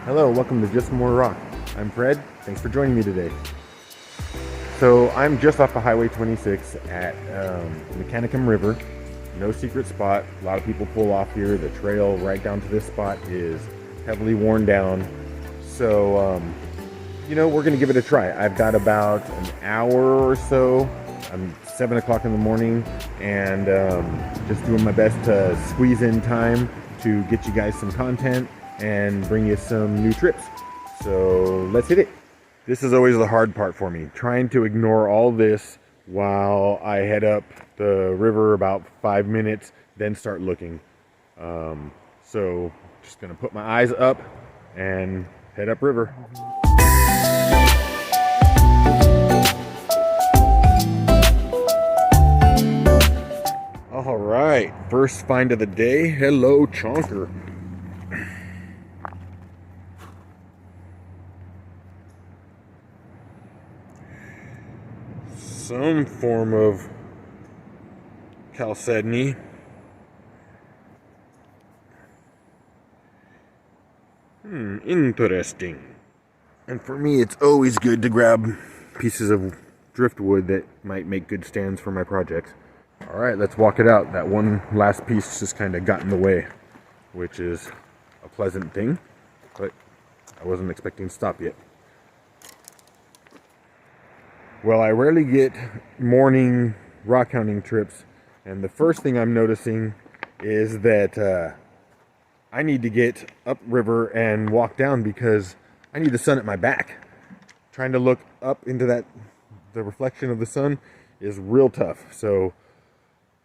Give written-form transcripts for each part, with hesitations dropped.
Hello, welcome to Just More Rock. I'm Fred. Thanks for joining me today. So I'm just off of Highway 26 at Necanicum River. No secret spot. A lot of people pull off here. The trail right down to this spot is heavily worn down. So, we're going to give it a try. I've got about an hour or so. I'm 7 o'clock in the morning and just doing my best to squeeze in time to get you guys some content and bring you some new trips. So let's hit it. This is always the hard part for me, trying to ignore all this while I head up the river about 5 minutes, then start looking. So just gonna put my eyes up and head up river. All right, first find of the day. Hello, chonker. Some form of chalcedony. Interesting. And for me, it's always good to grab pieces of driftwood that might make good stands for my projects. All right, let's walk it out. That one last piece just kind of got in the way, which is a pleasant thing, but I wasn't expecting to stop yet. Well, I rarely get morning rockhounding trips, and the first thing I'm noticing is that I need to get upriver and walk down because I need the sun at my back. Trying to look up into the reflection of the sun is real tough. So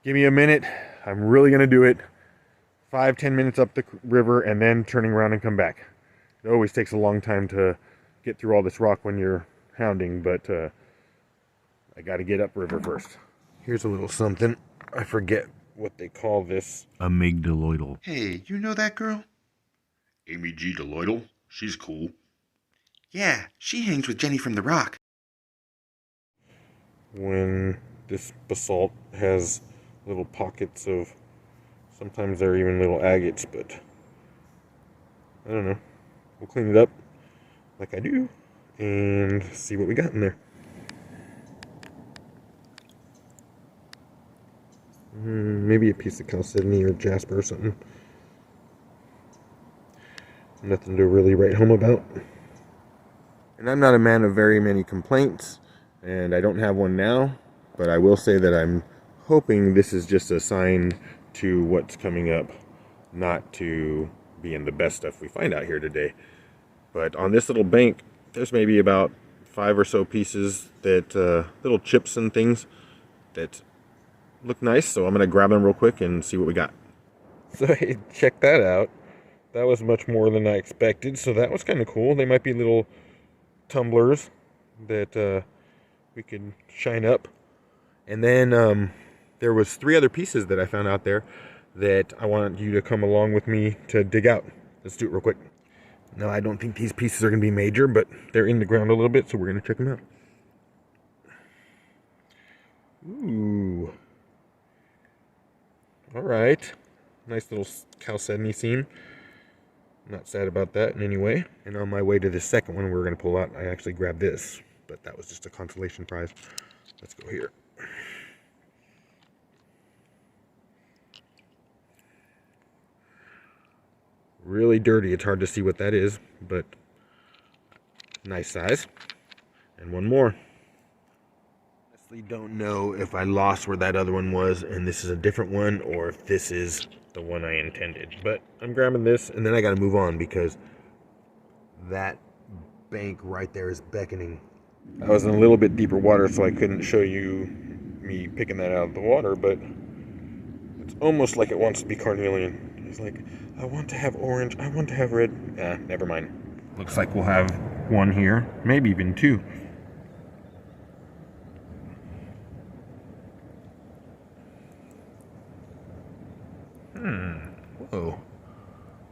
give me a minute. I'm really going to do it. 5-10 minutes up the river and then turning around and come back. It always takes a long time to get through all this rock when you're hounding, but I got to get upriver first. Here's a little something. I forget what they call this. Amygdaloidal. Hey, you know that girl? Amy G. Deloidal? She's cool. Yeah, she hangs with Jenny from The Rock. When this basalt has little pockets of, sometimes they're even little agates, but I don't know. We'll clean it up like I do and see what we got in there. Maybe a piece of chalcedony or jasper or something. Nothing to really write home about. And I'm not a man of very many complaints, and I don't have one now, but I will say that I'm hoping this is just a sign to what's coming up, not to being the best stuff we find out here today. But on this little bank, there's maybe about 5 or so pieces that, little chips and things that look nice, so I'm going to grab them real quick and see what we got. So hey, check that out. That was much more than I expected, so that was kind of cool. They might be little tumblers that we could shine up. And then there was 3 other pieces that I found out there that I want you to come along with me to dig out. Let's do it real quick. Now, I don't think these pieces are going to be major, but they're in the ground a little bit, so we're going to check them out. Ooh. Alright. Nice little chalcedony seam. Not sad about that in any way. And on my way to the second one we're going to pull out, I actually grabbed this. But that was just a consolation prize. Let's go here. Really dirty. It's hard to see what that is, but nice size. And one more. Honestly don't know if I lost where that other one was and this is a different one, or if this is the one I intended. But I'm grabbing this, and then I got to move on because that bank right there is beckoning. I was in a little bit deeper water, so I couldn't show you me picking that out of the water, but it's almost like it wants to be carnelian. It's like, I want to have orange, I want to have red. Never mind. Looks like we'll have one here, maybe even 2. Whoa.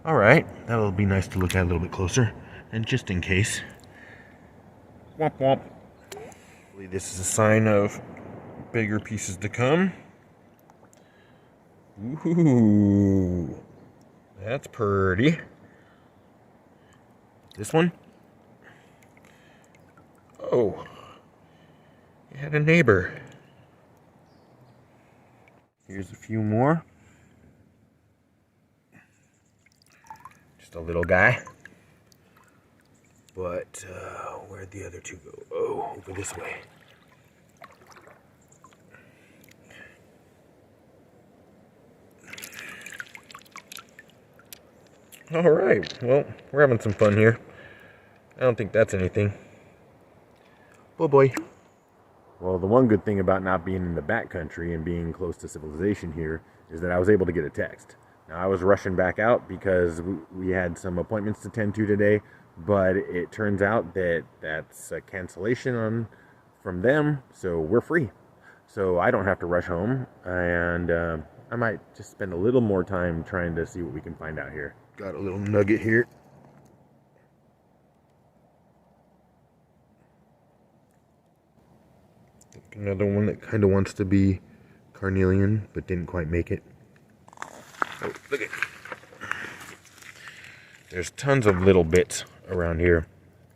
Alright, that'll be nice to look at a little bit closer. And just in case. Womp womp. Hopefully this is a sign of bigger pieces to come. Ooh. That's pretty. This one? Oh. You had a neighbor. Here's a few more. Just a little guy. But where'd the other two go? Oh, over this way. Alright, well, we're having some fun here. I don't think that's anything. Oh boy. Well, the one good thing about not being in the backcountry and being close to civilization here is that I was able to get a text. Now, I was rushing back out because we had some appointments to tend to today, but it turns out that that's a cancellation from them, so we're free. So I don't have to rush home, and I might just spend a little more time trying to see what we can find out here. Got a little nugget here. Another one that kind of wants to be carnelian, but didn't quite make it. Oh, look at it. There's tons of little bits around here.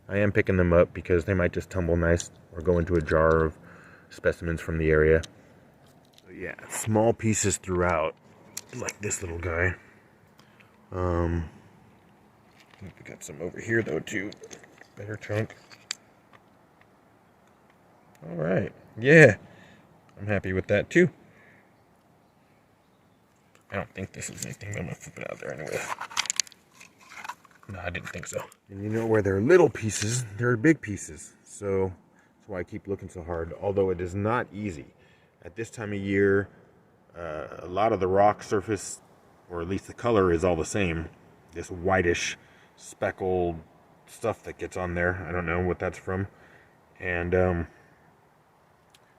I am picking them up because they might just tumble nice or go into a jar of specimens from the area. But yeah, small pieces throughout, like this little guy. I think we got some over here though too. Better chunk. All right, yeah, I'm happy with that too. I don't think this is anything, but I'm gonna flip it out there anyway. No, I didn't think so. And you know, where there are little pieces, there are big pieces. So that's why I keep looking so hard, although it is not easy. At this time of year, a lot of the rock surface, or at least the color, is all the same. This whitish, speckled stuff that gets on there. I don't know what that's from. And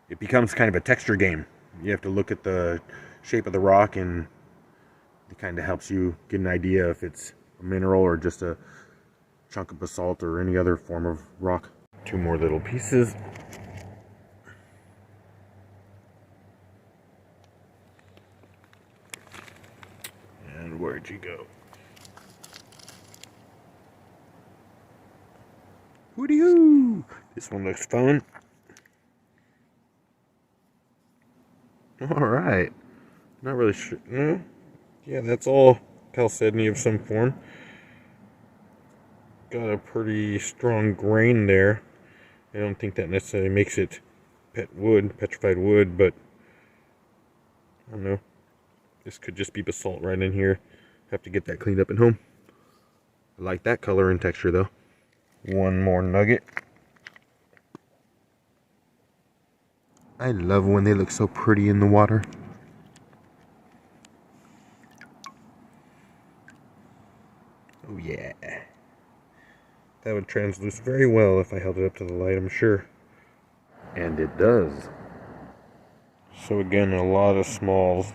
it becomes kind of a texture game. You have to look at the shape of the rock, and it kind of helps you get an idea if it's a mineral or just a chunk of basalt or any other form of rock. Two more little pieces. And where'd you go? Hooty-hoo! This one looks fun. Alright. Not really sure. No? Yeah, that's all chalcedony of some form. Got a pretty strong grain there. I don't think that necessarily makes it petrified wood, but I don't know. This could just be basalt right in here. Have to get that cleaned up at home. I like that color and texture though. One more nugget. I love when they look so pretty in the water. Oh yeah. That would transluce very well if I held it up to the light, I'm sure. And it does. So again, a lot of smalls.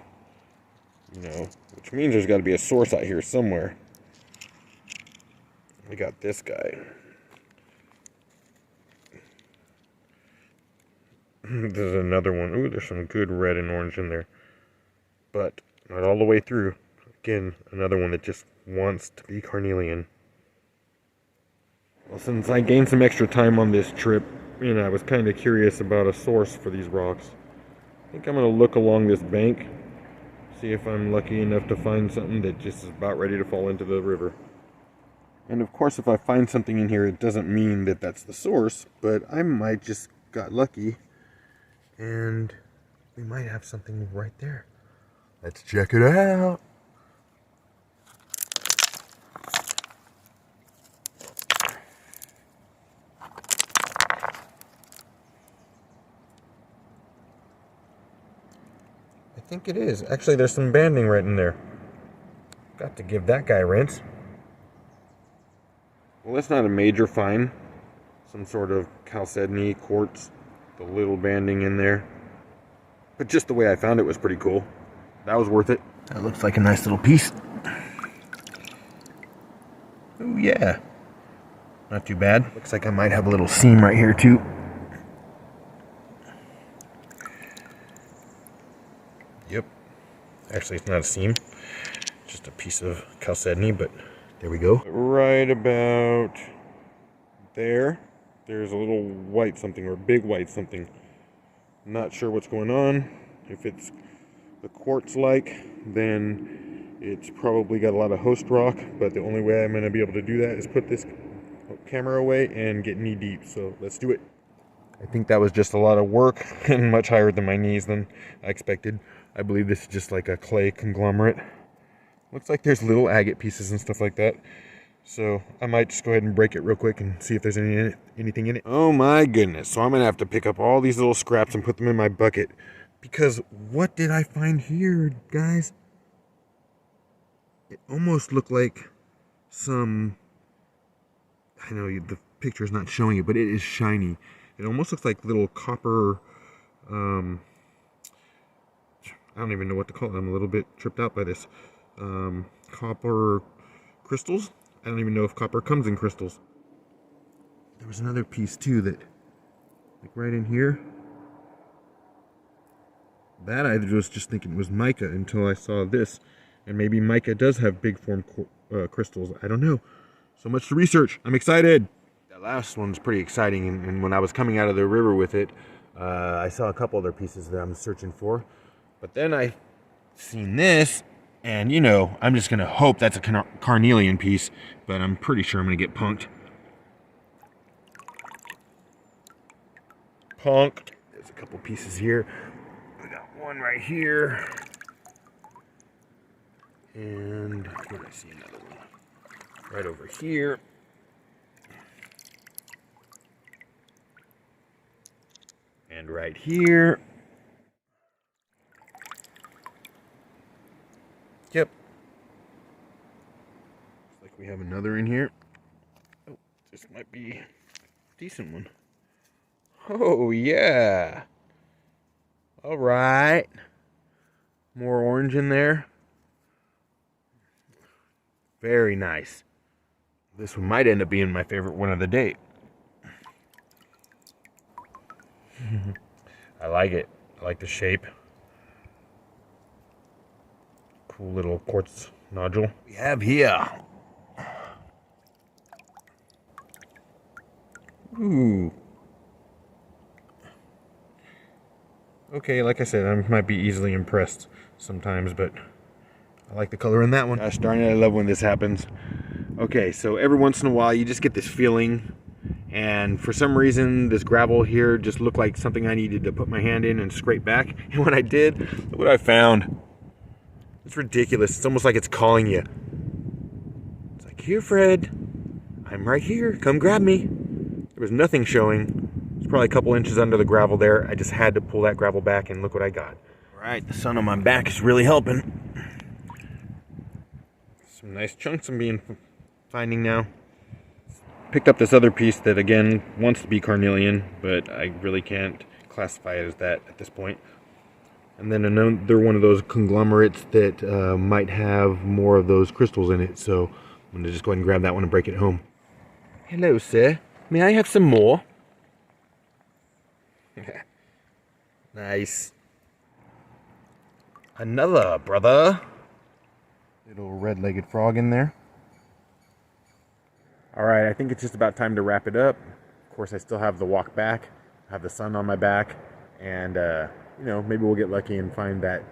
You know, which means there's got to be a source out here somewhere. We got this guy. There's another one. Ooh, there's some good red and orange in there. But not all the way through. Again, another one that just wants to be carnelian. Well, since I gained some extra time on this trip, I was kind of curious about a source for these rocks. I think I'm going to look along this bank, see if I'm lucky enough to find something that just is about ready to fall into the river. And of course, if I find something in here, it doesn't mean that that's the source, but I might just got lucky, and we might have something right there. Let's check it out. I think it is. Actually, there's some banding right in there. Got to give that guy a rinse. Well, that's not a major find. Some sort of chalcedony, quartz, the little banding in there. But just the way I found it was pretty cool. that was worth it. That looks like a nice little piece. Oh yeah, not too bad. Looks like I might have a little seam right here too. Yep, actually it's not a seam, just a piece of chalcedony, but there we go. Right about there, there's a little white something, or a big white something. Not sure what's going on. If it's the quartz-like, then it's probably got a lot of host rock, but the only way I'm going to be able to do that is put this camera away and get knee deep, so let's do it. I think that was just a lot of work and much higher than my knees than I expected. I believe this is just like a clay conglomerate. Looks like there's little agate pieces and stuff like that. So I might just go ahead and break it real quick and see if there's anything in it. Oh my goodness. So I'm going to have to pick up all these little scraps and put them in my bucket. Because what did I find here, guys? It almost looked like some... I know the picture is not showing it, but it is shiny. It almost looks like little copper... I don't even know what to call it. I'm a little bit tripped out by this. Copper crystals? I don't even know if copper comes in crystals. There was another piece too that, like right in here. That I was just thinking it was mica until I saw this. And maybe mica does have big form crystals. I don't know. So much to research. I'm excited. That last one's pretty exciting. And when I was coming out of the river with it, I saw a couple other pieces that I'm searching for. But then I seen this. And, you know, I'm just going to hope that's a carnelian piece, but I'm pretty sure I'm going to get punked. Punked. There's a couple pieces here. We got one right here. And where did I see another one? Right over here. And right here. Yep. Looks like we have another in here. Oh, this might be a decent one. Oh, yeah. All right. More orange in there. Very nice. This one might end up being my favorite one of the day. I like it. I like the shape. Cool little quartz nodule. We have here. Ooh. Okay, like I said, I might be easily impressed sometimes, but I like the color in that one. Gosh darn it, I love when this happens. Okay, so every once in a while you just get this feeling, and for some reason this gravel here just looked like something I needed to put my hand in and scrape back. And when I did, look what I found. It's ridiculous. It's almost like it's calling you. It's like, here, Fred. I'm right here. Come grab me. There was nothing showing. It's probably a couple inches under the gravel there. I just had to pull that gravel back, and look what I got. All right, the sun on my back is really helping. Some nice chunks I'm finding now. Picked up this other piece that, again, wants to be carnelian, but I really can't classify it as that at this point. And then another one of those conglomerates that might have more of those crystals in it. So I'm going to just go ahead and grab that one and break it home. Hello, sir. May I have some more? Nice. Another, brother. Little red-legged frog in there. Alright, I think it's just about time to wrap it up. Of course, I still have the walk back. I have the sun on my back. And, you know, maybe we'll get lucky and find that,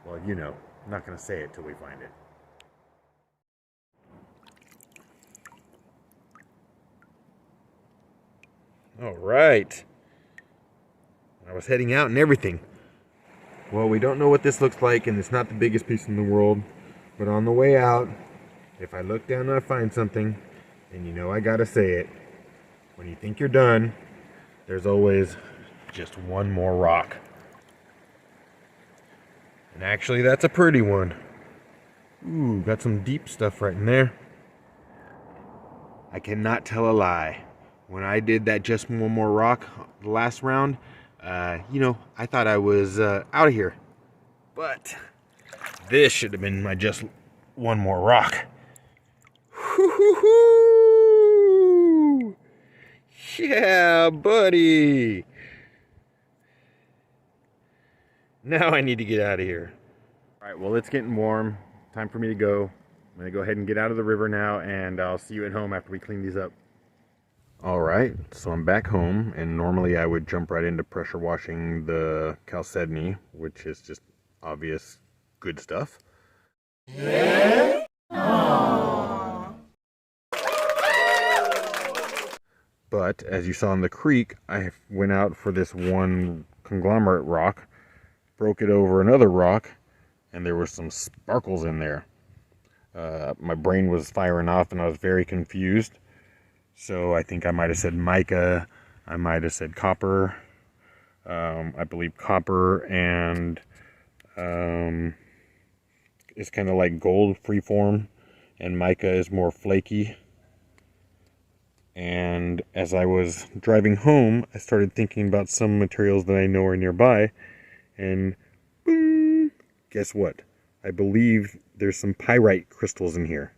well, you know, I'm not going to say it till we find it. All right. I was heading out and everything. Well, we don't know what this looks like, and it's not the biggest piece in the world, but on the way out, if I look down and I find something, then you know I got to say it. When you think you're done, there's always just one more rock. And actually, that's a pretty one. Ooh, got some deep stuff right in there. I cannot tell a lie. When I did that just one more rock the last round, you know, I thought I was out of here. But This should have been my just one more rock. Hoo-hoo-hoo! Yeah, buddy. Now I need to get out of here. All right, well, it's getting warm. Time for me to go. I'm gonna go ahead and get out of the river now, and I'll see you at home after we clean these up. All right, so I'm back home, and normally I would jump right into pressure washing the chalcedony, which is just obvious good stuff. But as you saw in the creek, I went out for this one conglomerate rock, broke it over another rock, and there were some sparkles in there. My brain was firing off and I was very confused. So I think I might have said mica, I might have said copper. I believe copper and it's kind of like gold freeform, and mica is more flaky. And as I was driving home, I started thinking about some materials that I know are nearby, and boom, guess what? I believe there's some pyrite crystals in here.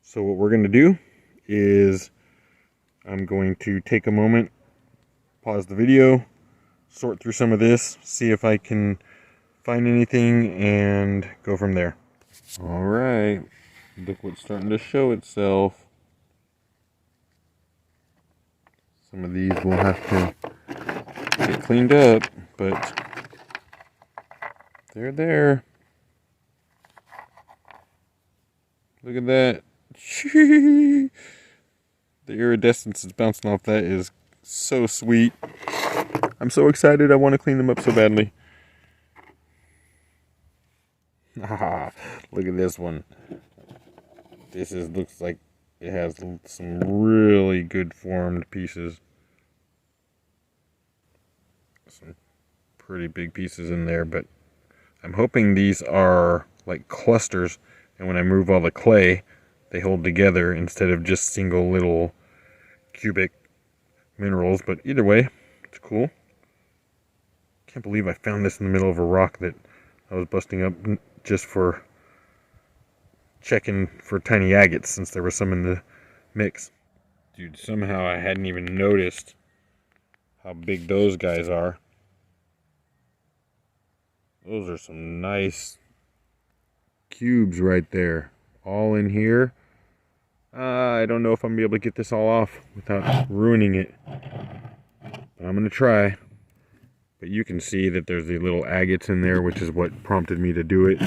So what we're going to do is I'm going to take a moment, pause the video, sort through some of this, see if I can find anything, and go from there. All right, look what's starting to show itself. Some of these will have to get cleaned up, but they're there. Look at that. The iridescence that's bouncing off that is so sweet. I'm so excited. I want to clean them up so badly. Look at this one. Looks like it has some really good formed pieces. Some pretty big pieces in there, but I'm hoping these are like clusters, and when I move all the clay, they hold together instead of just single little cubic minerals. But either way, it's cool. Can't believe I found this in the middle of a rock that I was busting up just for checking for tiny agates, since there was some in the mix. Dude, somehow I hadn't even noticed how big those guys are. Those are some nice cubes right there, all in here. I don't know if I'm gonna be able to get this all off without ruining it, but I'm gonna try. But you can see that there's the little agates in there, which is what prompted me to do it.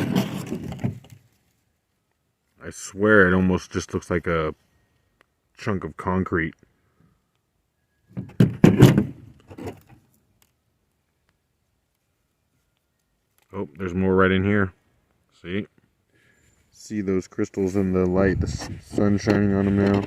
I swear it almost just looks like a chunk of concrete. Oh, there's more right in here. See? See those crystals in the light, the sun shining on them now.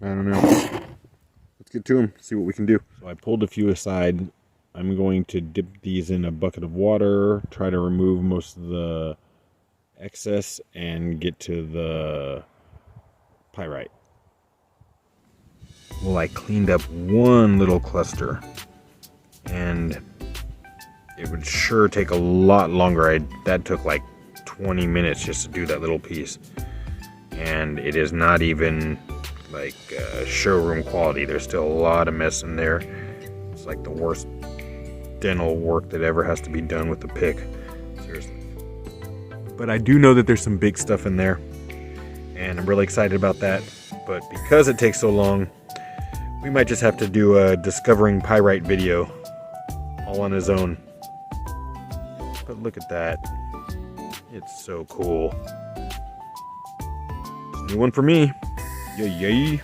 I don't know. Let's get to them, see what we can do. So I pulled a few aside. I'm going to dip these in a bucket of water, try to remove most of the excess, and get to the pyrite. Well, I cleaned up one little cluster, and it would sure take a lot longer. That took like 20 minutes just to do that little piece, and it is not even like showroom quality. There's still a lot of mess in there. It's like the worst dental work that ever has to be done with the pick, seriously. But I do know that there's some big stuff in there, and I'm really excited about that. But because it takes so long, we might just have to do a discovering pyrite video all on his own. But look at that. It's so cool. It's a new one for me. Yay, yay.